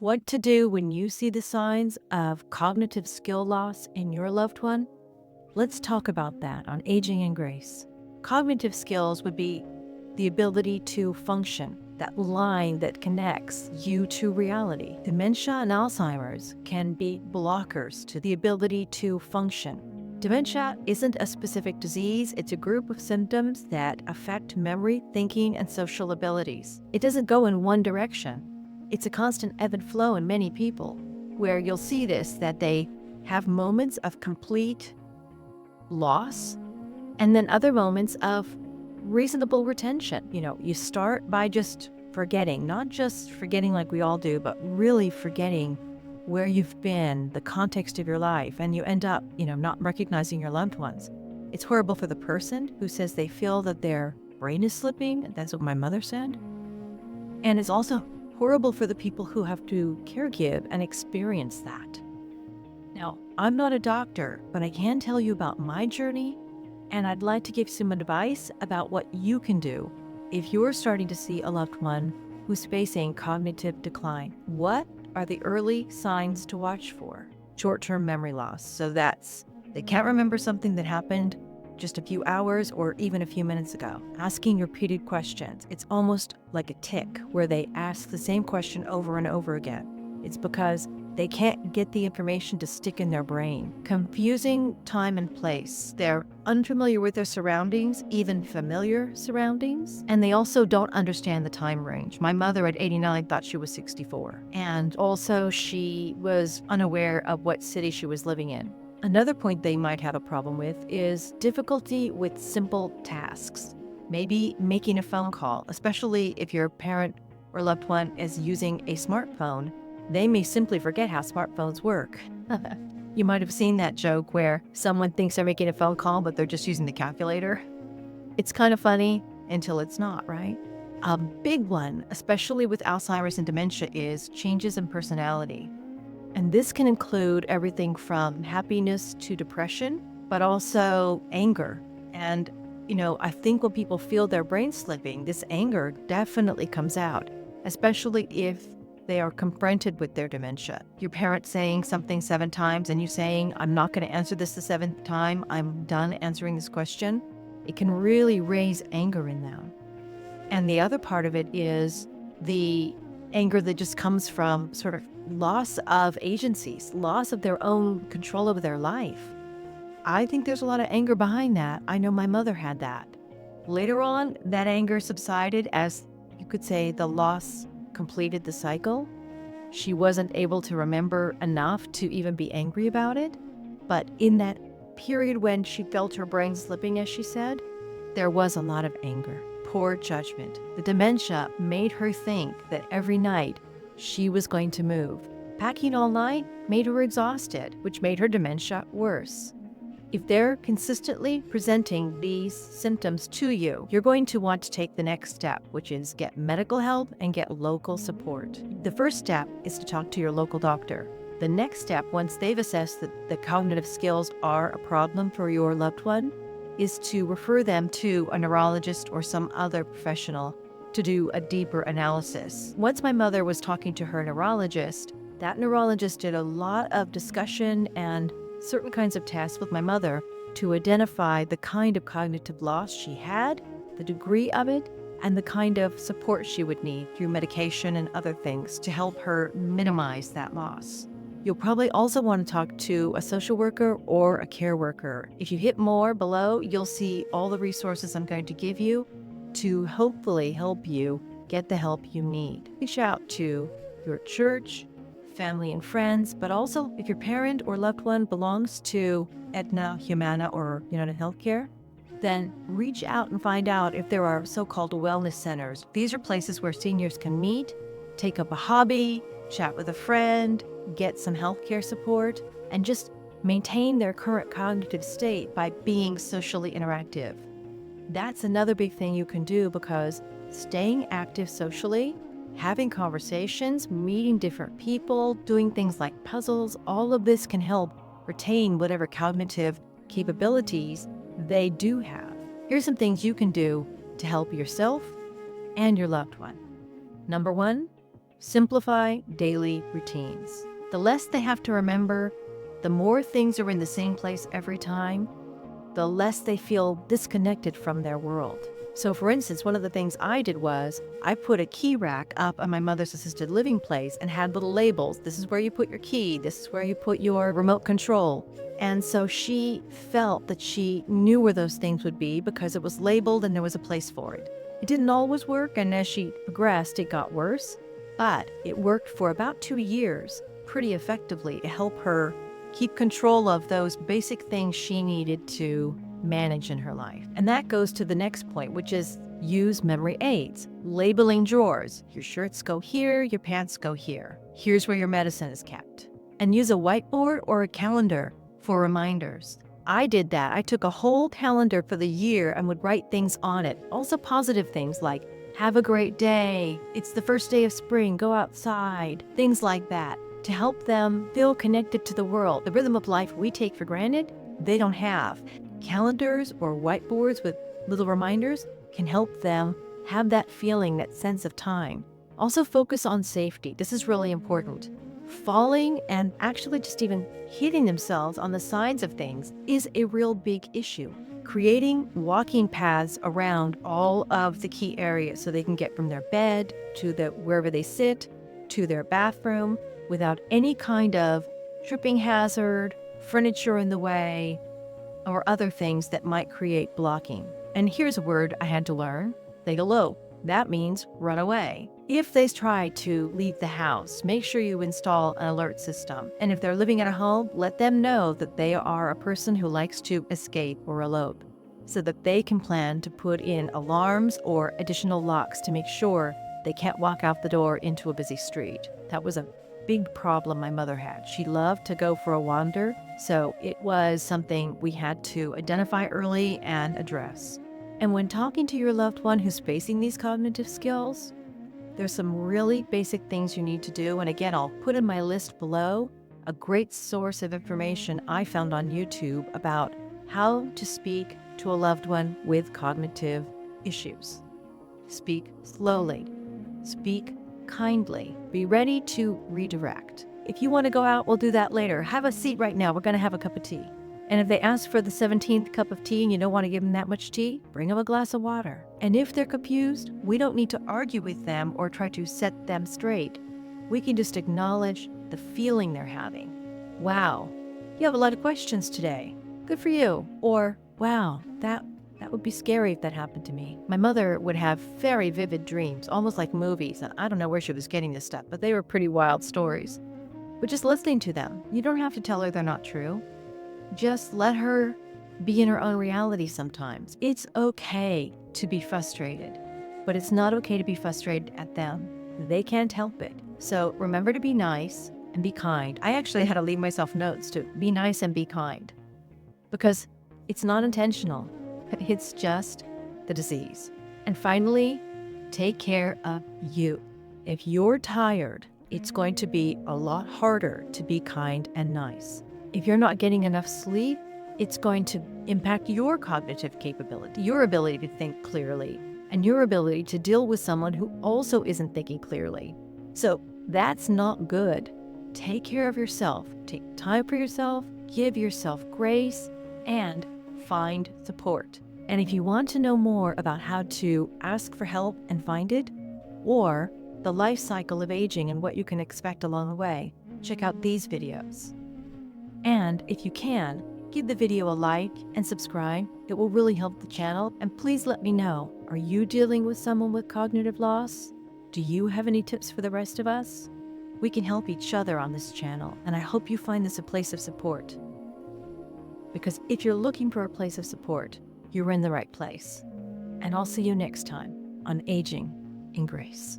What to do when you see the signs of cognitive skill loss in your loved one? Let's talk about that on Aging and Grace. Cognitive skills would be the ability to function, that line that connects you to reality. Dementia and Alzheimer's can be blockers to the ability to function. Dementia isn't a specific disease, it's a group of symptoms that affect memory, thinking, and social abilities. It doesn't go in one direction. It's a constant ebb and flow in many people, where you'll see this, that they have moments of complete loss and then other moments of reasonable retention. You start by just forgetting, not just forgetting like we all do, but really forgetting where you've been, the context of your life, and you end up, not recognizing your loved ones. It's horrible for the person who says they feel that their brain is slipping. That's what my mother said. And it's also horrible for the people who have to caregive and experience that. Now, I'm not a doctor, but I can tell you about my journey, and I'd like to give some advice about what you can do if you're starting to see a loved one who's facing cognitive decline. What are the early signs to watch for? Short-term memory loss. So that's they can't remember something that happened just a few hours or even a few minutes ago. Asking repeated questions. It's almost like a tick where they ask the same question over and over again. It's because they can't get the information to stick in their brain. Confusing time and place. They're unfamiliar with their surroundings, even familiar surroundings. And they also don't understand the time range. My mother at 89 thought she was 64. And also she was unaware of what city she was living in. Another point they might have a problem with is difficulty with simple tasks. Maybe making a phone call, especially if your parent or loved one is using a smartphone. They may simply forget how smartphones work. You might have seen that joke where someone thinks they're making a phone call, but they're just using the calculator. It's kind of funny until it's not, right? A big one, especially with Alzheimer's and dementia, is changes in personality. And this can include everything from happiness to depression, but also anger. And, I think when people feel their brain slipping, this anger definitely comes out, especially if they are confronted with their dementia. Your parent saying something 7 times and you saying, I'm not going to answer this the 7th time, I'm done answering this question. It can really raise anger in them. And the other part of it is the anger that just comes from sort of loss of agencies, loss of their own control over their life. I think there's a lot of anger behind that. I know my mother had that. Later on, that anger subsided as, you could say, the loss completed the cycle. She wasn't able to remember enough to even be angry about it. But in that period when she felt her brain slipping, as she said, there was a lot of anger, poor judgment. The dementia made her think that every night she was going to move. Packing all night made her exhausted, which made her dementia worse. If they're consistently presenting these symptoms to you, you're going to want to take the next step, which is get medical help and get local support. The first step is to talk to your local doctor. The next step, once they've assessed that the cognitive skills are a problem for your loved one, is to refer them to a neurologist or some other professional to do a deeper analysis. Once my mother was talking to her neurologist, that neurologist did a lot of discussion and certain kinds of tests with my mother to identify the kind of cognitive loss she had, the degree of it, and the kind of support she would need through medication and other things to help her minimize that loss. You'll probably also want to talk to a social worker or a care worker. If you hit more below, you'll see all the resources I'm going to give you to hopefully help you get the help you need. Reach out to your church, family and friends, but also if your parent or loved one belongs to Aetna, Humana, or United Healthcare, then reach out and find out if there are so-called wellness centers. These are places where seniors can meet, take up a hobby, chat with a friend, get some healthcare support, and just maintain their current cognitive state by being socially interactive. That's another big thing you can do, because staying active socially, having conversations, meeting different people, doing things like puzzles, all of this can help retain whatever cognitive capabilities they do have. Here's some things you can do to help yourself and your loved one. Number 1, Simplify daily routines. The less they have to remember, the more things are in the same place every time, the less they feel disconnected from their world. So for instance, one of the things I did was I put a key rack up on my mother's assisted living place and had little labels. This is where you put your key. This is where you put your remote control. And so she felt that she knew where those things would be because it was labeled and there was a place for it. It didn't always work, and as she progressed, it got worse. But it worked for about 2 years pretty effectively to help her keep control of those basic things she needed to manage in her life. And that goes to the next point, which is use memory aids. Labeling drawers. Your shirts go here, your pants go here. Here's where your medicine is kept. And use a whiteboard or a calendar for reminders. I did that. I took a whole calendar for the year and would write things on it. Also positive things like, have a great day. It's the first day of spring. Go outside. Things like that to help them feel connected to the world. The rhythm of life we take for granted, they don't have. Calendars or whiteboards with little reminders can help them have that feeling, that sense of time. Also focus on safety. This is really important. Falling and actually just even hitting themselves on the sides of things is a real big issue. Creating walking paths around all of the key areas so they can get from their bed to wherever they sit to their bathroom without any kind of tripping hazard, furniture in the way, or other things that might create blocking. And here's a word I had to learn, lay low. That means run away. If they try to leave the house, make sure you install an alert system. And if they're living at a home, let them know that they are a person who likes to escape or elope, so that they can plan to put in alarms or additional locks to make sure they can't walk out the door into a busy street. That was a big problem my mother had. She loved to go for a wander, so it was something we had to identify early and address. And when talking to your loved one who's facing these cognitive skills, there's some really basic things you need to do. And again, I'll put in my list below a great source of information I found on YouTube about how to speak to a loved one with cognitive issues. Speak slowly. Speak kindly. Be ready to redirect. If you want to go out, we'll do that later. Have a seat right now. We're going to have a cup of tea. And if they ask for the 17th cup of tea and you don't want to give them that much tea, bring them a glass of water. And if they're confused, we don't need to argue with them or try to set them straight. We can just acknowledge the feeling they're having. Wow, you have a lot of questions today. Good for you. Or, wow, that would be scary if that happened to me. My mother would have very vivid dreams, almost like movies. And I don't know where she was getting this stuff, but they were pretty wild stories. But just listening to them, you don't have to tell her they're not true. Just let her be in her own reality sometimes. It's okay to be frustrated, but it's not okay to be frustrated at them. They can't help it. So remember to be nice and be kind. I actually had to leave myself notes to be nice and be kind because it's not intentional. It's just the disease. And finally, take care of you. If you're tired, it's going to be a lot harder to be kind and nice. If you're not getting enough sleep, it's going to impact your cognitive capability, your ability to think clearly, and your ability to deal with someone who also isn't thinking clearly. So that's not good. Take care of yourself. Take time for yourself, give yourself grace, and find support. And if you want to know more about how to ask for help and find it, or the life cycle of aging and what you can expect along the way, check out these videos. And if you can, give the video a like and subscribe. It will really help the channel. And please let me know, are you dealing with someone with cognitive loss? Do you have any tips for the rest of us? We can help each other on this channel, and I hope you find this a place of support. Because if you're looking for a place of support, you're in the right place. And I'll see you next time on Aging in Grace.